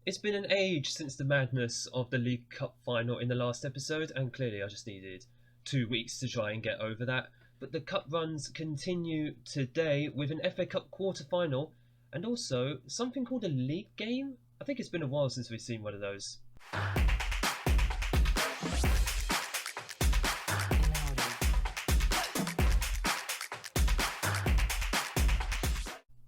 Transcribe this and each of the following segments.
It's been an age since the madness of the League Cup final in the last episode, and clearly I just needed 2 weeks to try and get over that. But the cup runs continue today with an FA Cup quarter-final and also something called a league game. I think it's been a while since we've seen one of those.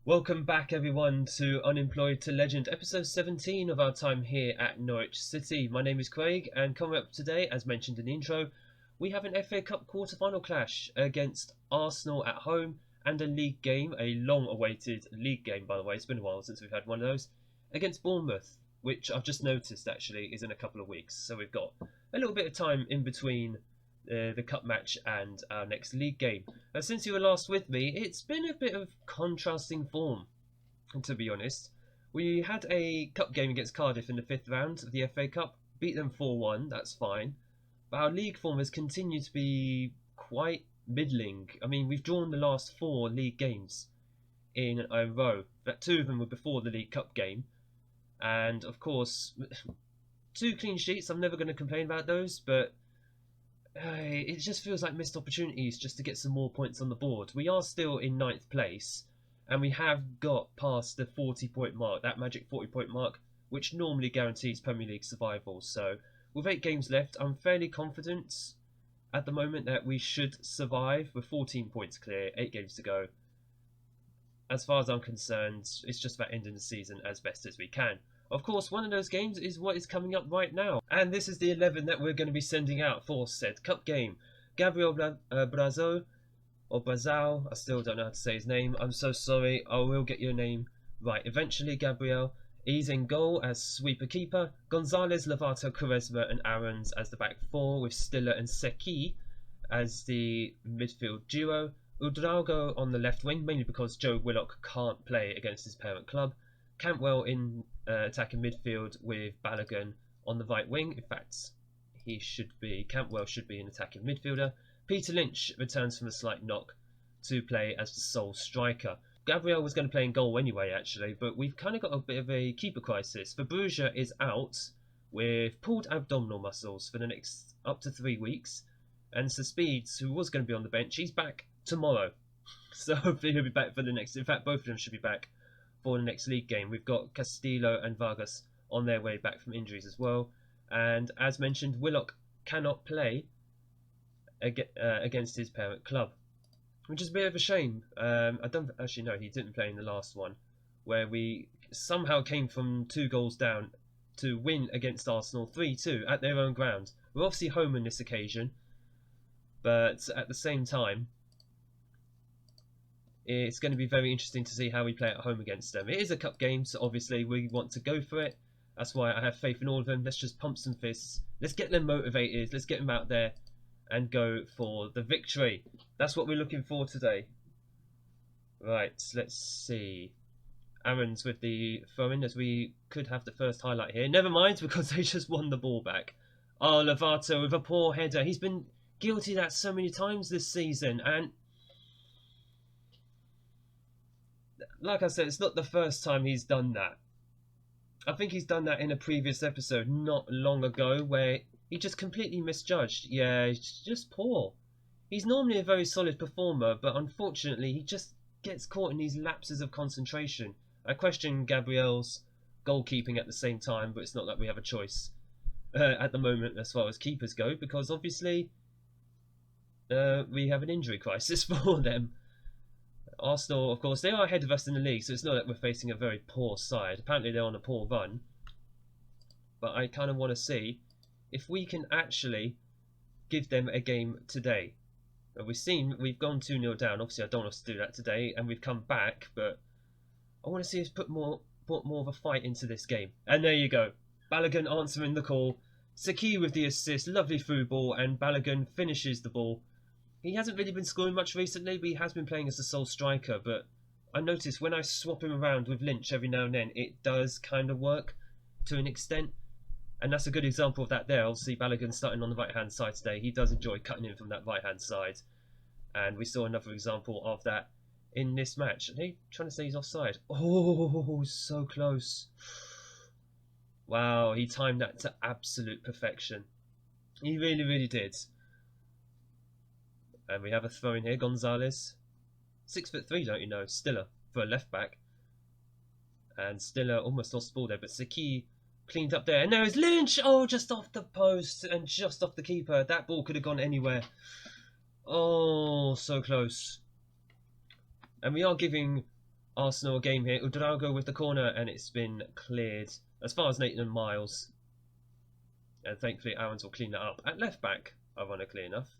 Welcome back everyone to Unemployed to Legend, episode 17 of our time here at Norwich City. My name is Craig, and coming up today, as mentioned in the intro, we have an FA Cup quarter-final clash against Arsenal at home and a league game, a long-awaited league game by the way, it's been a while since we've had one of those, against Bournemouth, which I've just noticed actually is in a couple of weeks. So we've got a little bit of time in between the cup match and our next league game. Since you were last with me, it's been a bit of contrasting form, to be honest. We had a cup game against Cardiff in the 5th round of the FA Cup, beat them 4-1, that's fine. But our league form has continued to be quite middling. I mean, we've drawn the last 4 league games in a row. But 2 of them were before the League Cup game. And of course, 2 clean sheets, I'm never going to complain about those, but it just feels like missed opportunities just to get some more points on the board. We are still in 9th place, and we have got past the 40-point mark, that magic 40-point mark, which normally guarantees Premier League survival. So, with 8 games left, I'm fairly confident at the moment that we should survive with 14 points clear, 8 games to go. As far as I'm concerned, it's just about ending the season as best as we can. Of course, one of those games is what is coming up right now. And this is the 11 that we're going to be sending out for said cup game. Gabriel Brazao, or Brazao, I still don't know how to say his name. I'm so sorry, I will get your name right eventually, Gabriel. He's in goal as sweeper keeper. Gonzalez, Lovato, Quaresma and Aarons as the back 4, with Stiller and Seki as the midfield duo. Udrago on the left wing, mainly because Joe Willock can't play against his parent club. Cantwell in attacking midfield with Balogun on the right wing. In fact, Cantwell should be an attacking midfielder. Peter Lynch returns from a slight knock to play as the sole striker. Gabriel was going to play in goal anyway, actually, but we've kind of got a bit of a keeper crisis. Verbruja is out with pulled abdominal muscles for the next up to 3 weeks. And Sir Speeds, who was going to be on the bench, he's back tomorrow. So hopefully he'll be back for the next... In fact, both of them should be back for the next league game. We've got Castillo and Vargas on their way back from injuries as well. And as mentioned, Willock cannot play against his parent club, which is a bit of a shame. I don't actually know, he didn't play in the last one, where we somehow came from 2 goals down to win against Arsenal 3-2 at their own ground. We're obviously home on this occasion, but at the same time, it's going to be very interesting to see how we play at home against them. It is a cup game, so obviously we want to go for it. That's why I have faith in all of them. Let's just pump some fists. Let's get them motivated. Let's get them out there and go for the victory. That's what we're looking for today. Right, let's see. Aarons with the throw-in, as we could have the first highlight here. Never mind, because they just won the ball back. Oh, Lovato with a poor header. He's been guilty of that so many times this season, and like I said, it's not the first time he's done that. I think he's done that in a previous episode not long ago where he just completely misjudged. Yeah, he's just poor. He's normally a very solid performer, but unfortunately he just gets caught in these lapses of concentration. I question Gabriel's goalkeeping at the same time, but it's not like we have a choice at the moment as far as keepers go, because obviously we have an injury crisis for them. Arsenal, of course, they are ahead of us in the league, so it's not like we're facing a very poor side. Apparently they're on a poor run. But I kind of want to see if we can actually give them a game today. We've gone 2-0 down. Obviously I don't want us to do that today, and we've come back, but I want to see us put more of a fight into this game. And there you go. Balogun answering the call. Seki with the assist, lovely through ball, and Balogun finishes the ball. He hasn't really been scoring much recently, but he has been playing as a sole striker. But I notice when I swap him around with Lynch every now and then, it does kind of work to an extent. And that's a good example of that there. Obviously, Balogun starting on the right-hand side today. He does enjoy cutting in from that right-hand side. And we saw another example of that in this match. Are they trying to say he's offside? Oh, so close. Wow, he timed that to absolute perfection. He really, really did. And we have a throw in here, Gonzalez. 6'3", don't you know? Stiller for a left back. And Stiller almost lost the ball there, but Saki cleaned up there. And there is Lynch! Oh, just off the post and just off the keeper. That ball could have gone anywhere. Oh, so close. And we are giving Arsenal a game here. Udrago with the corner, and it's been cleared as far as Nathan and Miles. And thankfully Aarons will clean that up. At left back, ironically enough.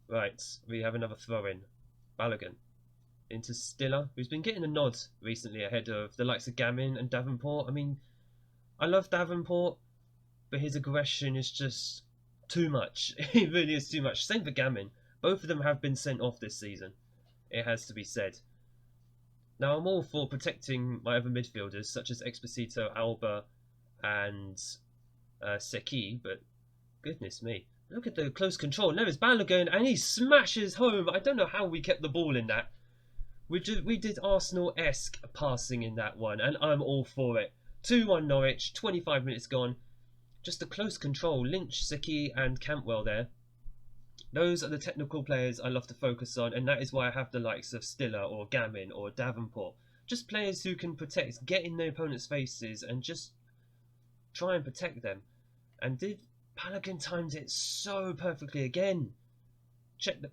Right, we have another throw in. Balogun into Stiller, who's been getting a nod recently ahead of the likes of Gamin and Davenport. I mean, I love Davenport, but his aggression is just too much. It really is too much. Same for Gamin. Both of them have been sent off this season. It has to be said. Now, I'm all for protecting my other midfielders, such as Exposito, Alba, and Seki, but goodness me. Look at the close control. Now it's Balogun, and he smashes home. I don't know how we kept the ball in that. We did Arsenal-esque passing in that one, and I'm all for it. 2-1 Norwich, 25 minutes gone. Just a close control. Lynch, Seki, and Cantwell there. Those are the technical players I love to focus on, and that is why I have the likes of Stiller or Gamin or Davenport. Just players who can protect, get in their opponent's faces, and just try and protect them. And Balogun timed it so perfectly again.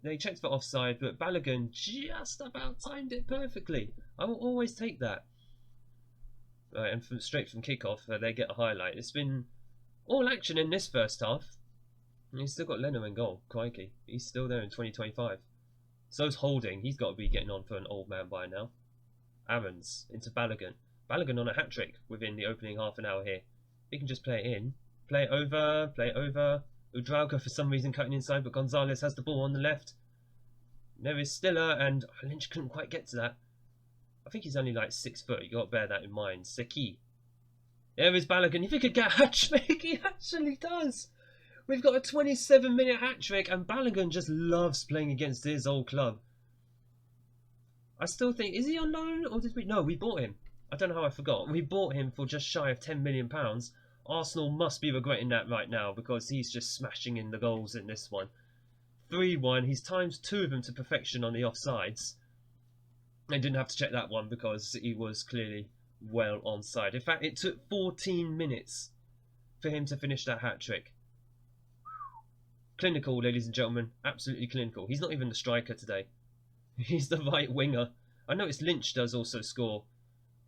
They checked for offside, but Balogun just about timed it perfectly. I will always take that. Right, and straight from kickoff, they get a highlight. It's been all action in this first half. And he's still got Leno in goal. Crikey, he's still there in 2025. So's Holding. He's got to be getting on for an old man by now. Aarons into Balogun. Balogun on a hat-trick within the opening half an hour here. He can just play it in. Play it over. Play it over. Udrago for some reason cutting inside, but Gonzalez has the ball on the left. There is Stiller, and Lynch couldn't quite get to that. I think he's only like 6 foot. You got to bear that in mind. Seki. There is Balogun. If he could get a hat-trick, he actually does. We've got a 27-minute hat-trick, and Balogun just loves playing against his old club. I still think, is he on loan, or did we? No, we bought him. I don't know how I forgot. We bought him for just shy of £10 million. Arsenal must be regretting that right now because he's just smashing in the goals in this one. 3-1. He's timed 2 of them to perfection on the offsides. I didn't have to check that one because he was clearly well onside. In fact, it took 14 minutes for him to finish that hat-trick. Clinical, ladies and gentlemen. Absolutely clinical. He's not even the striker today. He's the right winger. I noticed Lynch does also score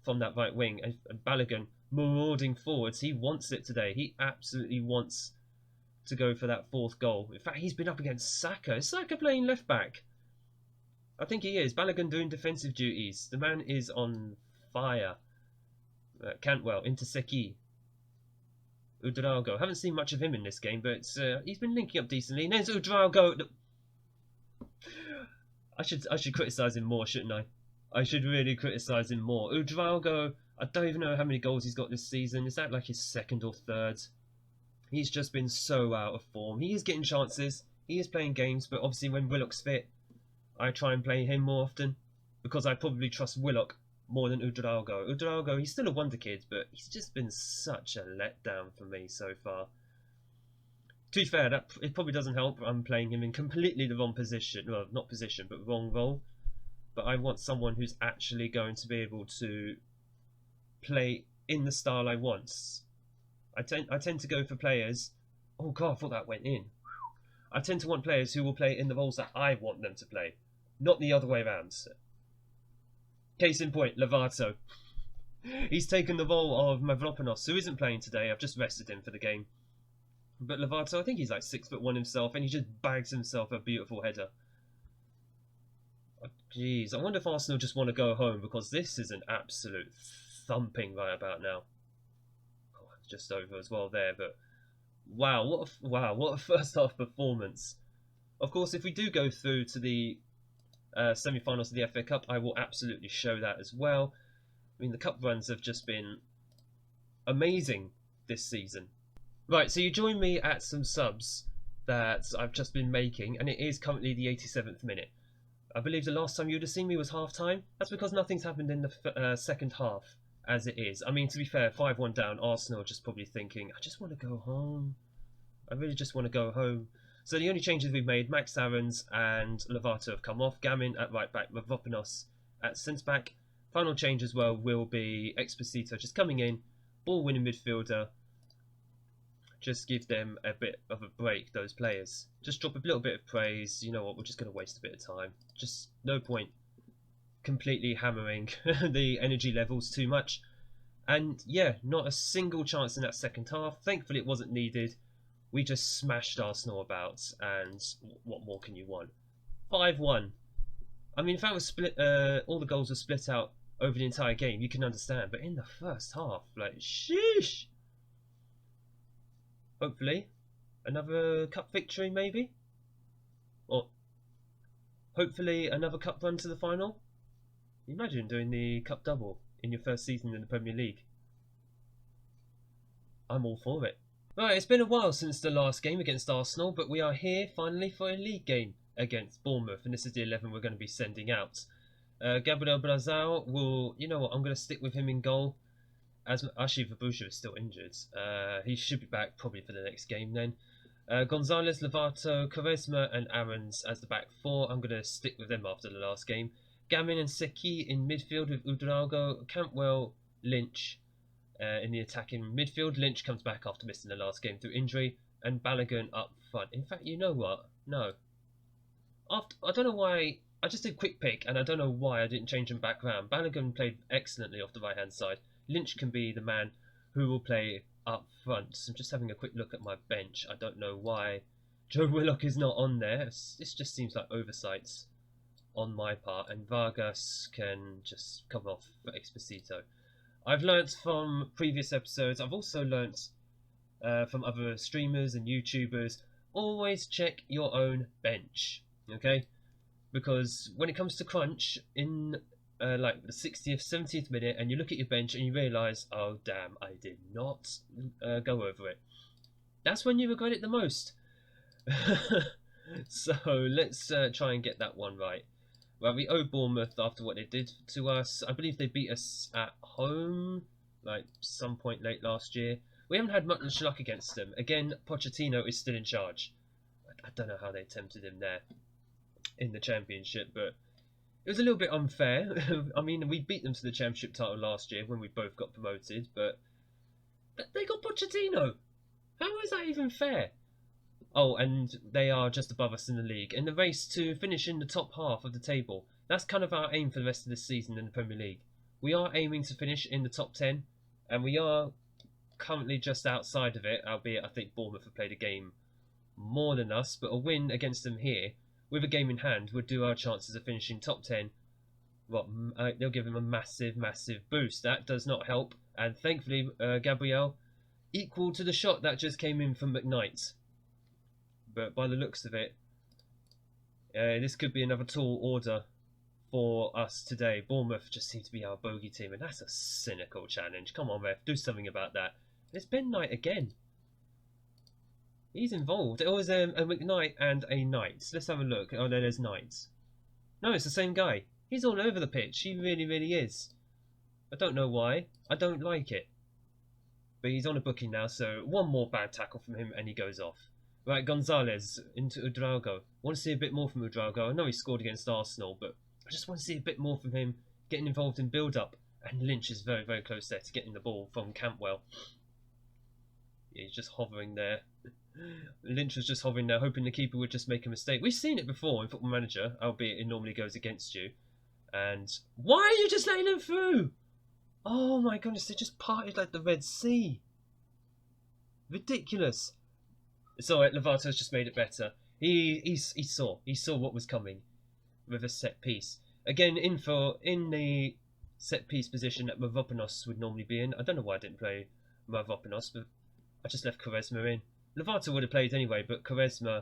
from that right wing. And Balogun marauding forwards. He wants it today. He absolutely wants to go for that 4th goal. In fact, he's been up against Saka. Is Saka playing left back? I think he is. Balogun doing defensive duties. The man is on fire. Cantwell into Seki. Udrago. Haven't seen much of him in this game, but he's been linking up decently. And there's Udrago. I should criticise him more, shouldn't I? I should really criticise him more. Udrago, I don't even know how many goals he's got this season. Is that like his 2nd or 3rd? He's just been so out of form. He is getting chances. He is playing games, but obviously when Willock's fit, I try and play him more often because I probably trust Willock more than Udrago. Udrago, he's still a wonder kid, but he's just been such a letdown for me so far. To be fair, it probably doesn't help. I'm playing him in completely the wrong position. Well, not position, but wrong role. But I want someone who's actually going to be able to play in the style I want. I tend to go for players... Oh god, I thought that went in. I tend to want players who will play in the roles that I want them to play. Not the other way around. Case in point, Lovato. He's taken the role of Mavropanos, who isn't playing today. I've just rested him for the game. But Lovato, I think he's like 6'1" himself, and he just bags himself a beautiful header. Jeez, I wonder if Arsenal just want to go home because this is an absolute thumping right about now. Oh, it's just over as well there, but wow, what a first half performance. Of course, if we do go through to the semi-finals of the FA Cup, I will absolutely show that as well. I mean, the cup runs have just been amazing this season. Right, so you join me at some subs that I've just been making, and it is currently the 87th minute. I believe the last time you would have seen me was half-time. That's because nothing's happened in the second half. as it is. I mean, to be fair, 5-1 down, Arsenal are just probably thinking, I just want to go home. I really just want to go home. So the only changes we've made, Max Aarons and Lovato have come off. Gamin at right back, Mavropanos at centre back. Final change as well will be Exposito just coming in, ball winning midfielder. Just give them a bit of a break, those players. Just drop a little bit of praise. You know what, we're just going to waste a bit of time. Just no point completely hammering the energy levels too much. And yeah, not a single chance in that second half. Thankfully it wasn't needed. We just smashed Arsenal about, and what more can you want? 5-1. I mean, if that was split, all the goals were split out over the entire game, you can understand. But in the first half, like, sheesh. Hopefully, another cup victory, maybe, or hopefully another cup run to the final. Imagine doing the cup double in your first season in the Premier League. I'm all for it. Right, it's been a while since the last game against Arsenal, but we are here finally for a league game against Bournemouth, and this is the 11 we're going to be sending out. Gabriel Brazao will, you know what, I'm going to stick with him in goal, as Ashi Vabusha is still injured. He should be back probably for the next game then. Gonzalez, Lovato, Quaresma and Aarons as the back four. I'm going to stick with them after the last game. Gamin and Seki in midfield with Udrago, Campbell, Lynch in the attacking midfield. Lynch comes back after missing the last game through injury, and Balogun up front. In fact, you know what? No. I don't know why. I just did a quick pick, and I don't know why I didn't change him back round. Balogun played excellently off the right-hand side. Lynch can be the man who will play up front. So I'm just having a quick look at my bench. I don't know why Joe Willock is not on there. This just seems like oversights on my part, and Vargas can just come off for Exposito. I've learnt from previous episodes, I've also learnt from other streamers and YouTubers, always check your own bench, okay? Because when it comes to crunch, in like the 60th, 70th minute, and you look at your bench and you realise, oh damn, I did not go over it. That's when you regret it the most. So let's try and get that one right. Well, we owe Bournemouth after what they did to us. I believe they beat us at home, like some point late last year. We haven't had much luck against them. Again, Pochettino is still in charge. I don't know how they tempted him there in the Championship, but it was a little bit unfair. I mean, we beat them to the Championship title last year when we both got promoted, but they got Pochettino. How is that even fair? Oh, and they are just above us in the league. In the race to finish in the top half of the table, that's kind of our aim for the rest of this season in the Premier League. We are aiming to finish in the top 10, and we are currently just outside of it, albeit I think Bournemouth have played a game more than us, but a win against them here, with a game in hand, would do our chances of finishing top 10. Well, they'll give him a massive, massive boost. That does not help, and thankfully, Gabriel equal to the shot that just came in from McKnight. But by the looks of it, this could be another tall order for us today. Bournemouth just seem to be our bogey team, and that's a cynical challenge. Come on, ref, do something about that. It's Ben Knight again. He's involved. It was a McKnight and a Knight. Let's have a look. Oh, no, there's Knights. No, it's the same guy. He's all over the pitch. He really, really is. I don't know why. I don't like it. But he's on a booking now, so one more bad tackle from him and he goes off. Right, Gonzalez into Udrago. Want to see a bit more from Udrago. I know he scored against Arsenal, but I just want to see a bit more from him, getting involved in build-up. And Lynch is very, very close there to getting the ball from Campbell. Yeah, he's just hovering there. Lynch was just hovering there, hoping the keeper would just make a mistake. We've seen it before in Football Manager, albeit it normally goes against you. And why are you just letting him through? Oh my goodness, they just parted like the Red Sea. Ridiculous. It's alright, Lovato's just made it better. He saw what was coming with a set piece. Again, in the set piece position that Mavropanos would normally be in. I don't know why I didn't play Mavropanos, but I just left Quaresma in. Lovato would have played anyway, but Quaresma,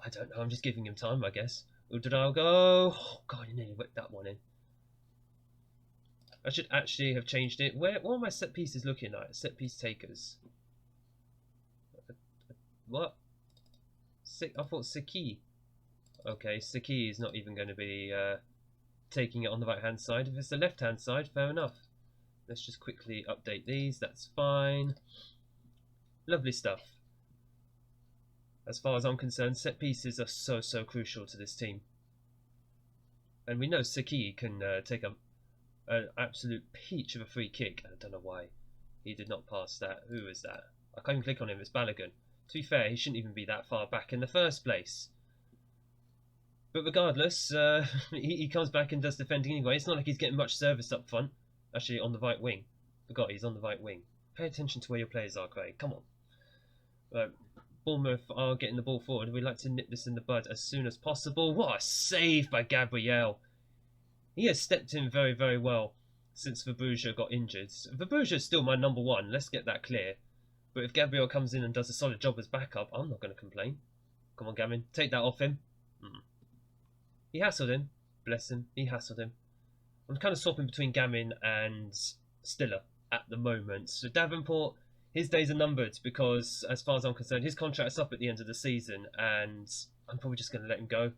I don't know, I'm just giving him time, I guess. Udrago, oh god, he nearly whipped that one in. I should actually have changed it. What are my set pieces looking like? Set piece takers. What? I thought Seki. Okay, Seki is not even going to be taking it on the right hand side. If it's the left hand side, fair enough. let's just quickly update these. That's fine. Lovely stuff. As far as I'm concerned, set pieces are so crucial to this team. And we know Saki can take an absolute peach of a free kick. I don't know why he did not pass that. Who is that? I can't even click on him. It's Balogun. To be fair, he shouldn't even be that far back in the first place. But regardless, he comes back and does defending anyway. It's not like he's getting much service up front. Actually, on the right wing. Forgot he's on the right wing. Pay attention to where your players are, Craig. Come on. Right. Bournemouth are getting the ball forward. We'd like to nip this in the bud as soon as possible. What a save by Gabriel. He has stepped in very well since Verbruja got injured. Verbruja is still my number one. Let's get that clear. But if Gabriel comes in and does a solid job as backup, I'm not going to complain. Come on, Gavin. Take that off him. He hassled him. Bless him. He hassled him. I'm kind of swapping between Gamin and Stiller at the moment. So Davenport, his days are numbered because, as far as I'm concerned, his contract's up at the end of the season and I'm probably just going to let him go.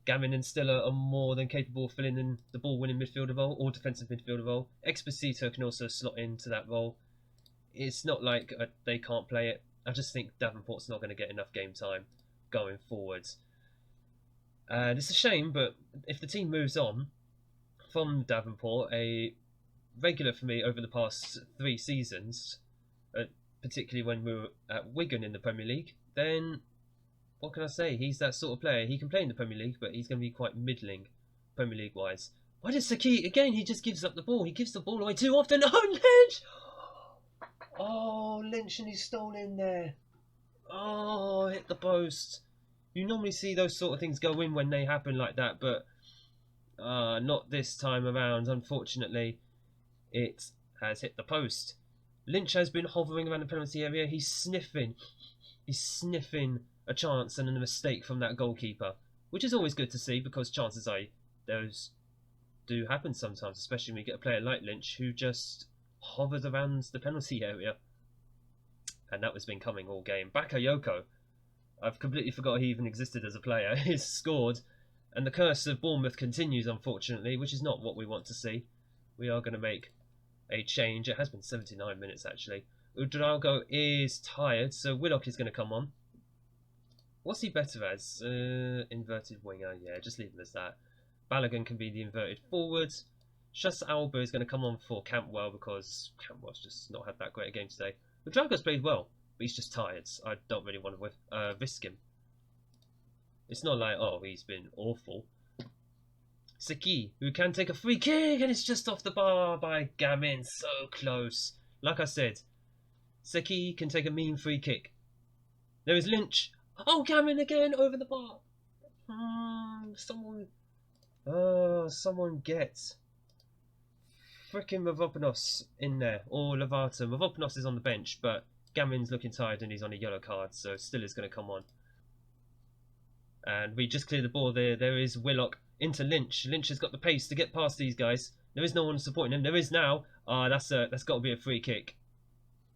Gamin and Stiller are more than capable of filling in the ball-winning midfielder role or defensive midfielder role. Exposito can also slot into that role. It's not like they can't play it. I just think Davenport's not going to get enough game time going forwards. And it's a shame, but if the team moves on from Davenport, a regular for me over the past 3 seasons, particularly when we were at Wigan in the Premier League, then what can I say? He's that sort of player. He can play in the Premier League, but he's going to be quite middling Premier League wise. Why does Saki, again, he just gives up the ball. He gives the ball away too often. Oh, Lynch! Oh, Lynch, and he's stolen there. Oh, hit the post. You normally see those sort of things go in when they happen like that, but not this time around. Unfortunately, it has hit the post. Lynch has been hovering around the penalty area. He's sniffing a chance and a mistake from that goalkeeper, which is always good to see because chances are those do happen sometimes, especially when you get a player like Lynch who just hovers around the penalty area. And that was been coming all game. Bakayoko, I've completely forgot he even existed as a player. He's scored, and the curse of Bournemouth continues, unfortunately, which is not what we want to see. We are going to make a change. It has been 79 minutes, actually. Udrago is tired, so Willock is going to come on. What's he better as? Inverted winger. Yeah, just leave him as that. Balogun can be the inverted forward. Shus Alba is going to come on for Campbell because Campbell's just not had that great a game today. Udrago's played well, but he's just tired. I don't really want to risk him. It's not like, oh, he's been awful. Saki, who can take a free kick, and it's just off the bar by Gamin. So close. Like I said, Saki can take a mean free kick. There is Lynch. Oh, Gamin again over the bar. Someone gets frickin' Mavropanos in there, or Lovato. Mavropanos is on the bench, but Gamin's looking tired and he's on a yellow card, so still is going to come on. And we just cleared the ball there. There is Willock into Lynch. Lynch has got the pace to get past these guys. There is no one supporting him. There is now. That's got to be a free kick.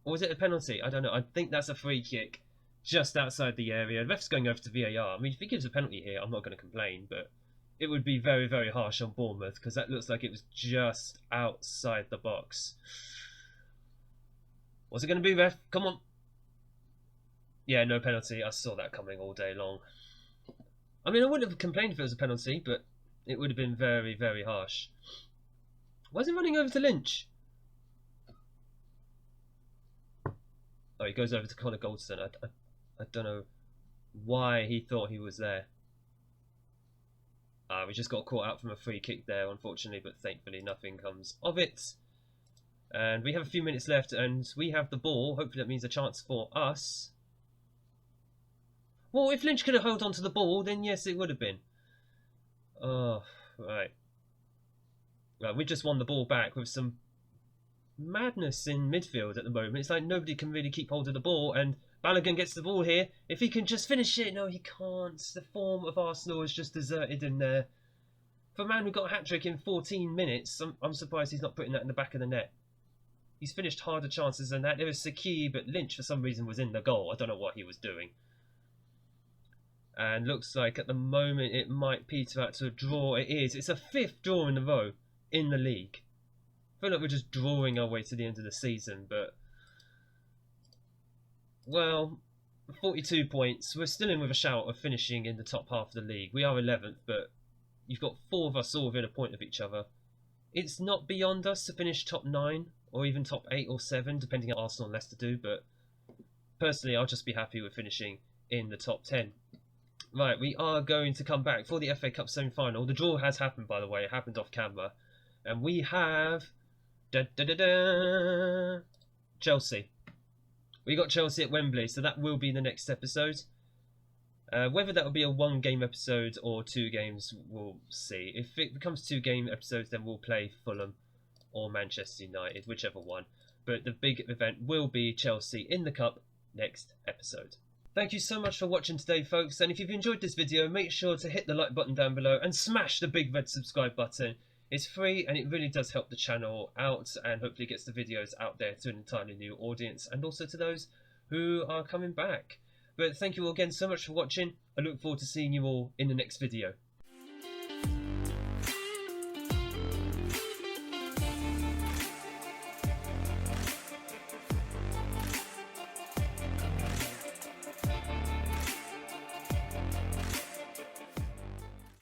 Or is it a penalty? I don't know. I think that's a free kick just outside the area. The ref's going over to VAR. I mean, if he gives a penalty here, I'm not going to complain, but it would be very harsh on Bournemouth because that looks like it was just outside the box. What's it going to be, ref? Come on. Yeah, no penalty. I saw that coming all day long. I mean, I wouldn't have complained if it was a penalty, but it would have been very harsh. Why is he running over to Lynch? Oh, he goes over to Connor Goldston. I don't know why he thought he was there. We just got caught out from a free kick there, unfortunately, but thankfully nothing comes of it. And we have a few minutes left, and we have the ball. Hopefully that means a chance for us. Well, if Lynch could have held on to the ball, then yes, it would have been. Oh, right. Right, we just won the ball back with some madness in midfield at the moment. It's like nobody can really keep hold of the ball, and Balogun gets the ball here. If he can just finish it, no, he can't. The form of Arsenal has just deserted him there. For a man who got a hat-trick in 14 minutes, I'm surprised he's not putting that in the back of the net. He's finished harder chances than that. There was Saki, but Lynch for some reason was in the goal. I don't know what he was doing. And looks like at the moment it might peter out to a draw. It is. It's a 5th draw in a row in the league feel like we're just drawing our way to the end of the season, but well, 42 points. We're still in with a shout of finishing in the top half of the league. We are 11th, but you've got 4 of us all within a point of each other. It's not beyond us to finish top 9 or even top 8 or 7, depending on Arsenal and Leicester do, but personally I'll just be happy with finishing in the top 10. Right, we are going to come back for the FA Cup semi-final. The draw has happened, by the way. It happened off camera. And we have Chelsea. We got Chelsea at Wembley, so that will be the next episode. Whether that will be a 1-game episode or 2 games, we'll see. If it becomes 2-game episodes, then we'll play Fulham or Manchester United, whichever one. But the big event will be Chelsea in the Cup next episode. Thank you so much for watching today, folks, and if you've enjoyed this video, make sure to hit the like button down below and smash the big red subscribe button. It's free and it really does help the channel out and hopefully gets the videos out there to an entirely new audience and also to those who are coming back. But thank you all again so much for watching. I look forward to seeing you all in the next video.